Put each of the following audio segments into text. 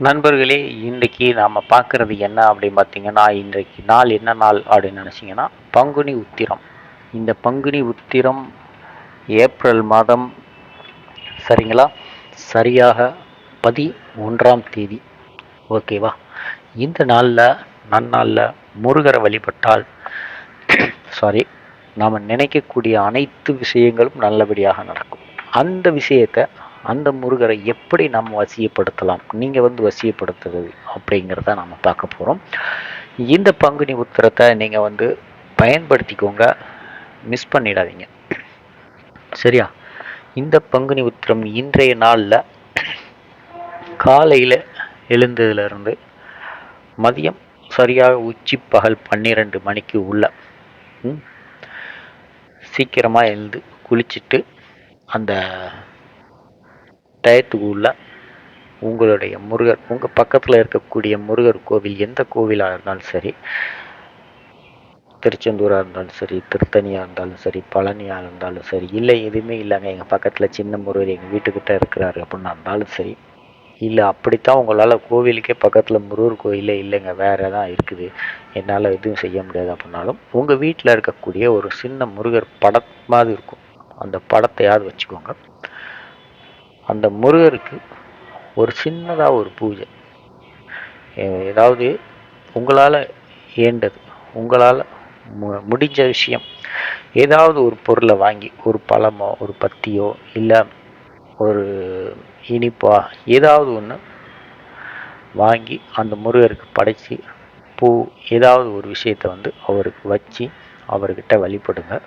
நண்பர்களே, இன்றைக்கு நாம் பார்க்குறது என்ன அப்படின்னு பார்த்தீங்கன்னா, இன்றைக்கு நாள் என்ன நாள் அப்படின்னு நினச்சிங்கன்னா, பங்குனி உத்திரம். இந்த பங்குனி உத்திரம் ஏப்ரல் மாதம், சரிங்களா? சரியாக 11ஆம் தேதி. ஓகேவா? இந்த நாளில் நன்னாளில் முருகரை வழிபட்டால் சாரி நாம் நினைக்கக்கூடிய அனைத்து விஷயங்களும் நல்லபடியாக நடக்கும். அந்த விஷயத்தை, அந்த முருகரை எப்படி நம்ம வசியப்படுத்தலாம், நீங்கள் வசியப்படுத்துறது அப்படிங்கிறத நம்ம பார்க்க போகிறோம். இந்த பங்குனி உத்திரத்தை நீங்கள் பயன்படுத்திக்கோங்க, மிஸ் பண்ணிடாதீங்க. சரியா? இந்த பங்குனி உத்திரம் இன்றைய நாளில் காலையில் எழுந்ததுலேருந்து மதியம் சரியாக உச்சி பகல் 12 மணிக்கு உள்ள சீக்கிரமாக எழுந்து குளிச்சுட்டு அந்த டயத்துக்குள்ள உங்களுடைய முருகர், உங்கள் பக்கத்தில் இருக்கக்கூடிய முருகர் கோவில், எந்த கோவிலாக இருந்தாலும் சரி, திருச்செந்தூராக இருந்தாலும் சரி, திருத்தணியாக இருந்தாலும் சரி, பழனியாக இருந்தாலும் சரி, இல்லை எதுவுமே இல்லைங்க எங்கள் பக்கத்தில் சின்ன முருகர் எங்கள் வீட்டுக்கிட்ட இருக்கிறாரு அப்படின்னா இருந்தாலும் சரி, இல்லை அப்படித்தான் உங்களால் கோவிலுக்கே பக்கத்தில் முருகர் கோயிலே இல்லைங்க, வேறு தான் இருக்குது, என்னால் எதுவும் செய்ய முடியாது அப்படின்னாலும், உங்கள் வீட்டில் இருக்கக்கூடிய ஒரு சின்ன முருகர் படம் மாதிரி இருக்கும், அந்த படத்தையாவது வச்சுக்கோங்க. அந்த முருகருக்கு ஒரு சின்னதாக ஒரு பூஜை, ஏதாவது உங்களால் ஏண்டது, உங்களால் முடிஞ்ச விஷயம், ஏதாவது ஒரு பொருளை வாங்கி, ஒரு பழமோ ஒரு பத்தியோ இல்லை ஒரு இனிப்பா ஏதாவது ஒன்று வாங்கி அந்த முருகருக்கு படைச்சி, பூ ஏதாவது ஒரு விஷயத்தை அவருக்கு வச்சு அவர்கிட்ட வழிபடுங்க.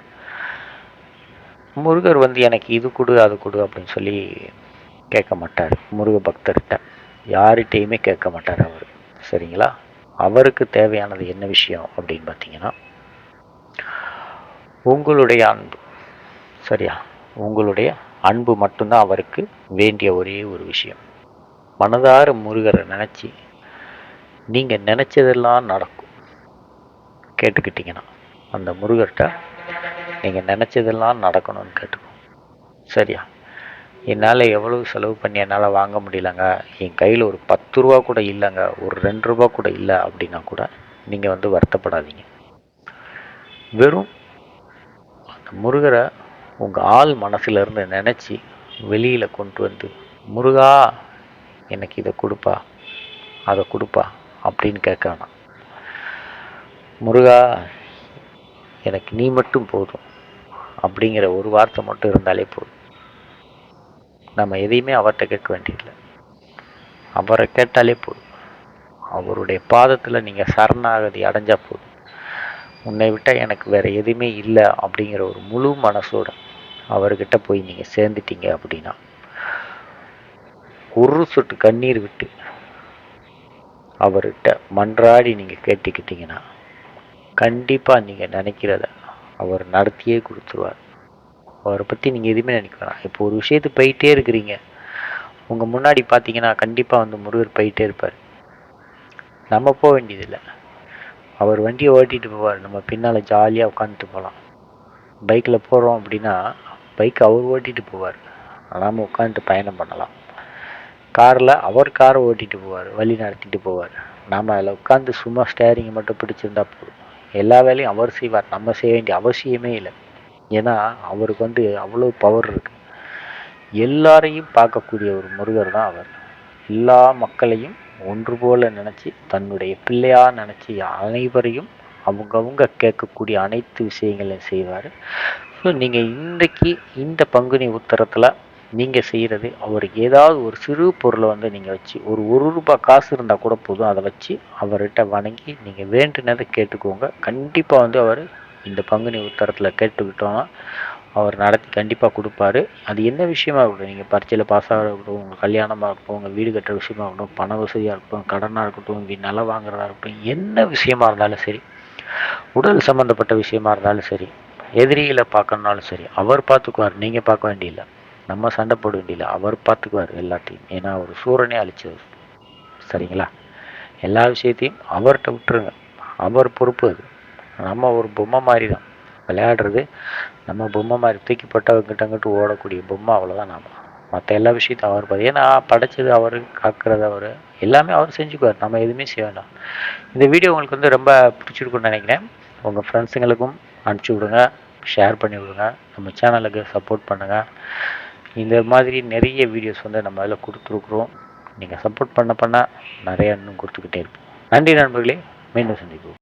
முருகர் எனக்கு இது கொடு அது கொடு அப்படின்னு சொல்லி கேட்க மாட்டார். முருக பக்தர்கிட்ட யார்கிட்டையுமே கேட்க மாட்டார் அவர். சரிங்களா? அவருக்கு தேவையானது என்ன விஷயம் அப்படின்னு பார்த்தீங்கன்னா, உங்களுடைய அன்பு. சரியா? உங்களுடைய அன்பு மட்டும்தான் அவருக்கு வேண்டிய ஒரே ஒரு விஷயம். மனதார முருகரை நினச்சி நீங்கள் நினச்சதெல்லாம் நடக்கும் கேட்டுக்கிட்டீங்கன்னா, அந்த முருகர்கிட்ட நீங்கள் நினச்சதெல்லாம் நடக்கணும்னு கேட்டுக்கோங்க. சரியா? என்னால் எவ்வளவு செலவு பண்ணி என்னால் வாங்க முடியலங்க, என் கையில் ஒரு 10 ரூபா கூட இல்லைங்க, ஒரு 2 ரூபா கூட இல்லை அப்படின்னா கூட நீங்கள் வருத்தப்படாதீங்க. வெறும் அந்த முருகரை உங்கள் ஆள் மனசிலிருந்து நினச்சி வெளியில் கொண்டு முருகா எனக்கு இதை கொடுப்பா, அதை கொடுப்பா அப்படின்னு கேட்க வேணாம். முருகா எனக்கு நீ மட்டும் போதும் அப்படிங்கிற ஒரு வார்த்தை மட்டும் இருந்தாலே போதும். நம்ம எதையுமே அவர்கிட்ட கேட்க வேண்டியதில்லை, அவரை கேட்டாலே போதும். அவருடைய பாதத்தில் நீங்கள் சரணாகதி அடைஞ்சால் போதும். உன்னை விட்டால் எனக்கு வேறு எதுவுமே இல்லை அப்படிங்கிற ஒரு முழு மனசோடு அவர்கிட்ட போய் நீங்கள் சேர்ந்துட்டீங்க அப்படின்னா, ஒரு சொட்டு கண்ணீர் விட்டு அவர்கிட்ட மன்றாடி நீங்கள் கேட்டுக்கிட்டீங்கன்னா, கண்டிப்பாக நீங்கள் நினைக்கிறத அவர் நடத்தியே கொடுத்துருவார். அவரை பற்றி நீங்கள் எதுவுமே நினைக்கலாம். இப்போ ஒரு விஷயத்துக்கு போயிட்டே இருக்கிறீங்க, உங்கள் முன்னாடி பார்த்தீங்கன்னா கண்டிப்பாக முருகர் போயிட்டே இருப்பார். நம்ம போக வேண்டியதில்லை, அவர் வண்டியை ஓட்டிகிட்டு போவார், நம்ம பின்னால் ஜாலியாக உட்காந்துட்டு போகலாம். பைக்கில் போகிறோம் அப்படின்னா பைக் அவர் ஓட்டிகிட்டு போவார், நாம் உட்காந்துட்டு பயணம் பண்ணலாம். காரில் அவர் காரை ஓட்டிகிட்டு போவார், வழி நடத்திட்டு போவார், நாம் அதில் உட்காந்து சும்மா ஸ்டேரிங்கை மட்டும் பிடிச்சிருந்தா போதும். எல்லா வேலையும் அவர் செய்வார், நம்ம செய்ய வேண்டிய அவசியமே இல்லை. ஏன்னா அவருக்கு அவ்வளோ பவர் இருக்குது. எல்லாரையும் பார்க்கக்கூடிய ஒரு முருகர் தான் அவர். எல்லா மக்களையும் ஒன்று போல நினச்சி, தன்னுடைய பிள்ளையாக நினச்சி, அனைவரையும் அவங்கவுங்க கேட்கக்கூடிய அனைத்து விஷயங்களையும் செய்வார். ஸோ நீங்கள் இன்றைக்கு இந்த பங்குனி உத்திரத்தில் நீங்கள் செய்கிறது, அவருக்கு ஏதாவது ஒரு சிறு பொருளை நீங்கள் வச்சு, ஒரு ரூபாய் காசு இருந்தால் கூட போதும், அதை வச்சு அவர்கிட்ட வணங்கி நீங்கள் வேண்டுனதை கேட்டுக்கோங்க. கண்டிப்பாக அவர் இந்த பங்குனி உத்திரத்தில் கேட்டுக்கிட்டோன்னா அவர் நடத்தி கண்டிப்பாக கொடுப்பாரு. அது என்ன விஷயமாக இருக்கட்டும், நீங்கள் பரீட்சையில் பாஸ் ஆகிறதா இருக்கட்டும், உங்கள் கல்யாணமாக இருக்கட்டும், உங்கள் வீடு கட்டுற விஷயமாக இருக்கட்டும், பண வசதியாக இருக்கட்டும், கடனாக இருக்கட்டும், நிலம் வாங்குறதா இருக்கட்டும், என்ன விஷயமா இருந்தாலும் சரி, உடல் சம்மந்தப்பட்ட விஷயமா இருந்தாலும் சரி, எதிரிகளை பார்க்கணுனாலும் சரி, அவர் பார்த்துக்குவார். நீங்கள் பார்க்க வேண்டியதில்லை, நம்ம சண்டை போட வேண்டியதில்லை, அவர் பார்த்துக்குவார் எல்லாத்தையும். ஏன்னா அவர் சூரனே அழிச்சவர். சரிங்களா? எல்லா விஷயத்தையும் அவர்கிட்ட விட்டுருங்க, அவர் பொறுப்பு. அது நம்ம ஒரு பொம்மை மாதிரி தான் விளையாடுறது. நம்ம பொம்மை மாதிரி தூக்கி போட்டு அங்கிட்ட அங்கிட்டு ஓடக்கூடிய பொம்மை, அவ்வளோதான். நாம் மற்ற எல்லா விஷயத்தையும் அவர் பார்த்து, ஏன்னா படைச்சது அவர், காக்கிறது அவர், எல்லாமே அவர் செஞ்சுக்குவார். நம்ம எதுவுமே செய்ய வேண்டாம். இந்த வீடியோ உங்களுக்கு வந்து ரொம்ப பிடிச்சிருக்குன்னு நினைக்கிறேன். உங்கள் ஃப்ரெண்ட்ஸுங்களுக்கும் அனுப்பிச்சி விடுங்க, ஷேர் பண்ணி விடுங்க, நம்ம சேனலுக்கு சப்போர்ட் பண்ணுங்கள். இந்த மாதிரி நிறைய வீடியோஸ் வந்து நம்ம அதில் கொடுத்துருக்குறோம். நீங்கள் சப்போர்ட் பண்ண நிறைய இன்னும் கொடுத்துக்கிட்டே இருப்போம். நன்றி நண்பர்களே, மீண்டும் சந்திப்போம்.